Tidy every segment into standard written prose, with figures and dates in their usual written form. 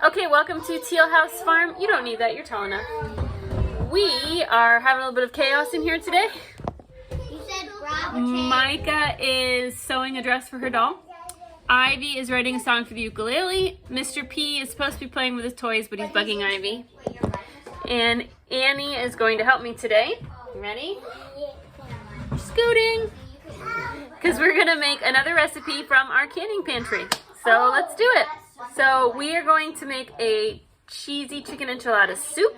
Okay, welcome to Teal House Farm. You don't need that, you're tall enough. We are having a little bit of chaos in here today. You said bravo. Micah is sewing a dress for her doll. Ivy is writing a song for the ukulele. Mr. P is supposed to be playing with his toys, but he's bugging Ivy. And Annie is going to help me today. You ready? Scooting! Because we're going to make another recipe from our canning pantry. So let's do it. So we are going to make a cheesy chicken enchilada soup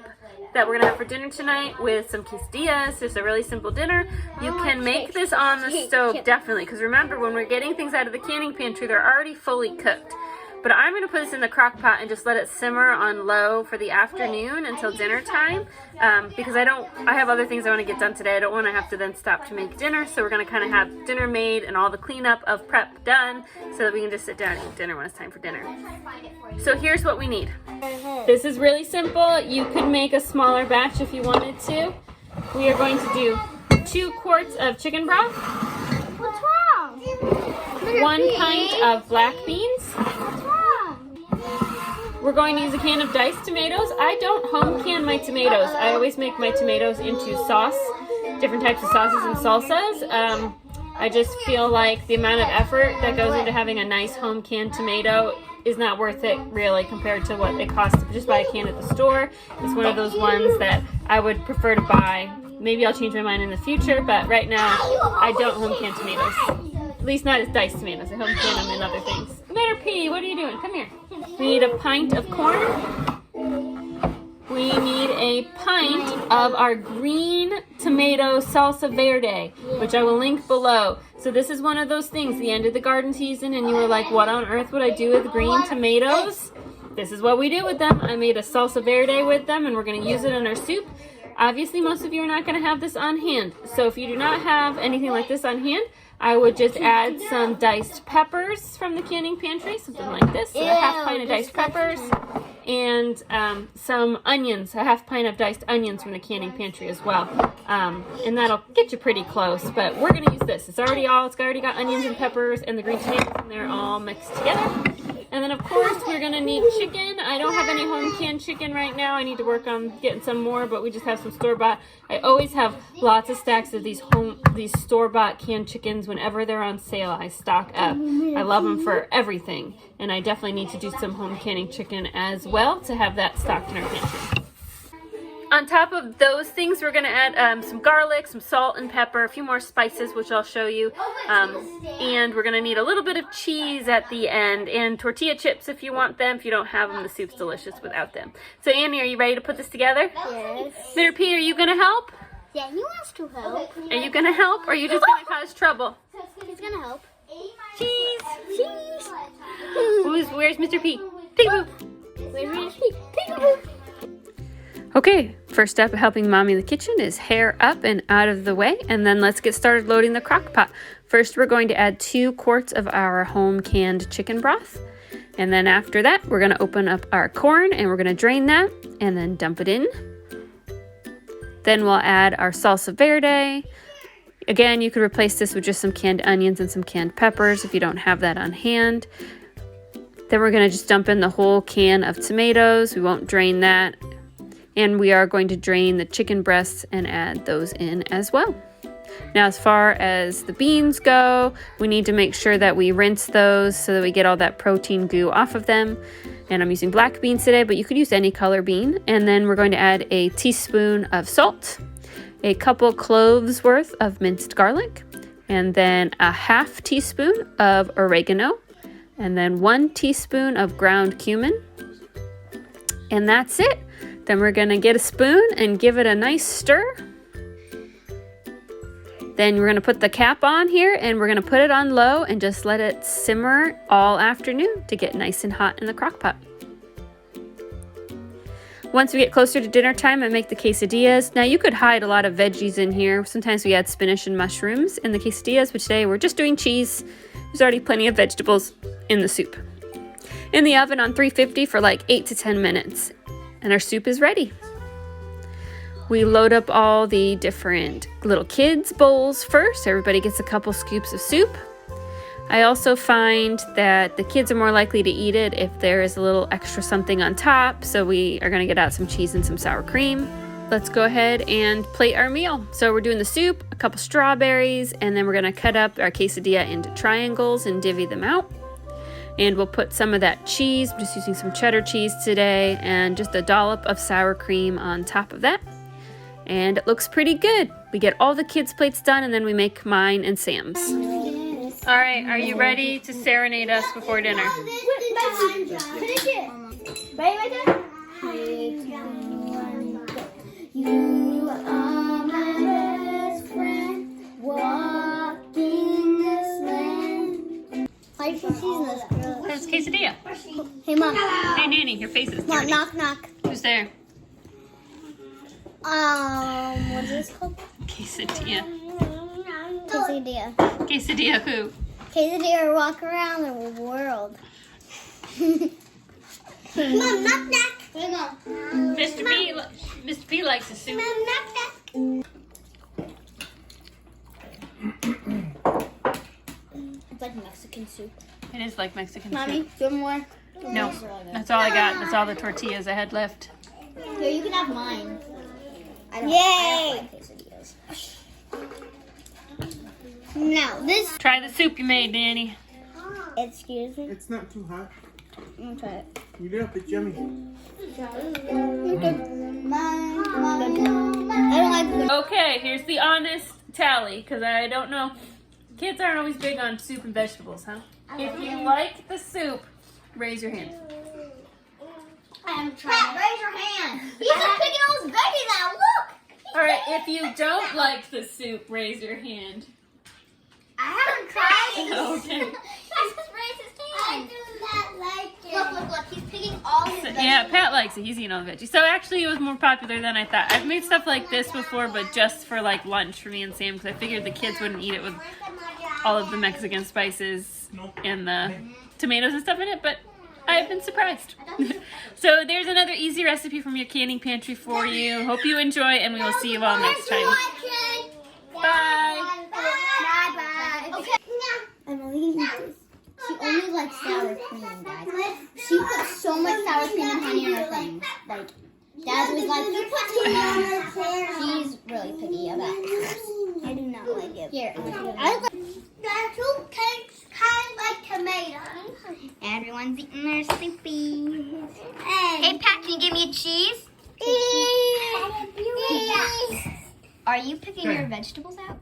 that we're going to have for dinner tonight with some quesadillas. Just a really simple dinner. You can make this on the stove, definitely, because remember, when we're getting things out of the canning pantry, they're already fully cooked. But I'm going to put this in the crock pot and just let it simmer on low for the afternoon until dinner time, because I have other things I want to get done today. I don't want to have to then stop to make dinner, so we're going to kind of have dinner made and all the cleanup of prep done so that we can just sit down and eat dinner when it's time for dinner. So here's what we need. This is really simple. You could make a smaller batch if you wanted to. We are going to do 2 quarts of chicken broth. What's wrong? 1 pint of black beans. We're going to use a can of diced tomatoes. I don't home can my tomatoes. I always make my tomatoes into sauce, different types of sauces and salsas. I just feel like the amount of effort that goes into having a nice home canned tomato is not worth it really compared to what it costs to just buy a can at the store. It's one of those ones that I would prefer to buy. Maybe I'll change my mind in the future, but right now I don't home can tomatoes. At least not as diced tomatoes. I home can them in other things. Matter P, what are you doing? Come here. We need a pint of corn. We need a pint of our green tomato salsa verde, which I will link below. So this is one of those things, the end of the garden season, and you were like, what on earth would I do with green tomatoes? This is what we do with them. I made a salsa verde with them, and we're going to use it in our soup. Obviously, most of you are not going to have this on hand. So if you do not have anything like this on hand, I would just add some diced peppers from the canning pantry, something like this. So a half pint of diced peppers and some onions, a half pint of diced onions from the canning pantry as well. And that'll get you pretty close, but we're going to use this. It's already got onions and peppers and the green tomatoes, and they're all mixed together. And then, of course, we're going to need chicken. I don't have any home canned chicken right now. I need to work on getting some more, but we just have some store-bought. I always have lots of stacks of these store-bought canned chickens. Whenever they're on sale, I stock up. I love them for everything, and I definitely need to do some home canning chicken as well to have that stocked in our pantry. On top of those things, we're going to add some garlic, some salt and pepper, a few more spices, which I'll show you. And we're going to need a little bit of cheese at the end, and tortilla chips if you want them. If you don't have them, the soup's delicious without them. So Annie, are you ready to put this together? Yes. Mr. P, are you going to help? Yeah, he wants to help. Are you going to help, or are you just going to cause trouble? He's gonna help. Cheese! Cheese. Where's Mr. P? Peekaboo! Where's Mr. P? Peekaboo. Okay, first step of helping mommy in the kitchen is hair up and out of the way, and then let's get started loading the crock pot. First, we're going to add 2 quarts of our home canned chicken broth, and then after that, we're going to open up our corn and we're going to drain that and then dump it in. Then we'll add our salsa verde. Again, you could replace this with just some canned onions and some canned peppers if you don't have that on hand. Then we're going to just dump in the whole can of tomatoes. We won't drain that. And we are going to drain the chicken breasts and add those in as well. Now, as far as the beans go, we need to make sure that we rinse those so that we get all that protein goo off of them. And I'm using black beans today, but you could use any color bean. And then we're going to add a teaspoon of salt, a couple cloves worth of minced garlic, and then a half teaspoon of oregano, and then 1 teaspoon of ground cumin. And that's it. Then we're going to get a spoon and give it a nice stir. Then we're going to put the cap on here and we're going to put it on low and just let it simmer all afternoon to get nice and hot in the crock pot. Once we get closer to dinner time, I make the quesadillas. Now you could hide a lot of veggies in here. Sometimes we add spinach and mushrooms in the quesadillas, but today we're just doing cheese. There's already plenty of vegetables in the soup. In the oven on 350 for like 8 to 10 minutes. And our soup is ready. We load up all the different little kids' bowls first. Everybody gets a couple scoops of soup. I also find that the kids are more likely to eat it if there is a little extra something on top, so we are gonna get out some cheese and some sour cream. Let's go ahead and plate our meal. So we're doing the soup, a couple strawberries, and then we're gonna cut up our quesadilla into triangles and divvy them out. And we'll put some of that cheese, I'm just using some cheddar cheese today, and just a dollop of sour cream on top of that. And it looks pretty good. We get all the kids' plates done, and then we make mine and Sam's. All right, are you ready to serenade us before dinner? You are my best friend, walking this land. Why did you season this, girl? It's quesadilla. Hey, Mom. Hey, Nanny, your face is Mom, dirty. knock, knock. Who's there? What is this called? Quesadilla. Quesadilla. Quesadilla who? Quesadilla walk around the world. Mom, knock, knock. Hey, Mom. Mr. B likes a soup. Mom, knock, knock. It's like Mexican soup. It is like Mexican Mommy, soup. do you want more? No, that's all I got. That's all the tortillas I had left. Here, you can have mine. I don't like quesadillas. Now, this... Try the soup you made, Nanny. Excuse me? It's not too hot. I'm gonna try it. You know, it's yummy. I don't like Okay, here's the honest tally, because I don't know. Kids aren't always big on soup and vegetables, huh? If you like the soup, raise your hand. I am trying. Raise your hand. He's just picking all his veggies out. Look. All right, if you don't like the soup, raise your hand. I haven't tried it. Okay. He just raised his hand. I do not like it. Look, look, look. He's picking all his veggies. Yeah, Pat likes it. He's eating all the veggies. So actually, it was more popular than I thought. I've made stuff like this before, but just for like lunch for me and Sam, because I figured the kids wouldn't eat it with all of the Mexican spices and the tomatoes and stuff in it, but I've been surprised. So there's another easy recipe from your canning pantry for you. Hope you enjoy, and we will see you all next time. Bye. Bye. Okay. Emily eats this. She only likes sour cream, guys. She puts so much sour cream and honey on her things. Like, Dad was like, you put too much. She's really picky about it. I do not like it. Here, I like. The soup tastes kind of like tomatoes. Everyone's eating their soupies. Hey, Pat, can you give me a cheese? Are you picking your vegetables out?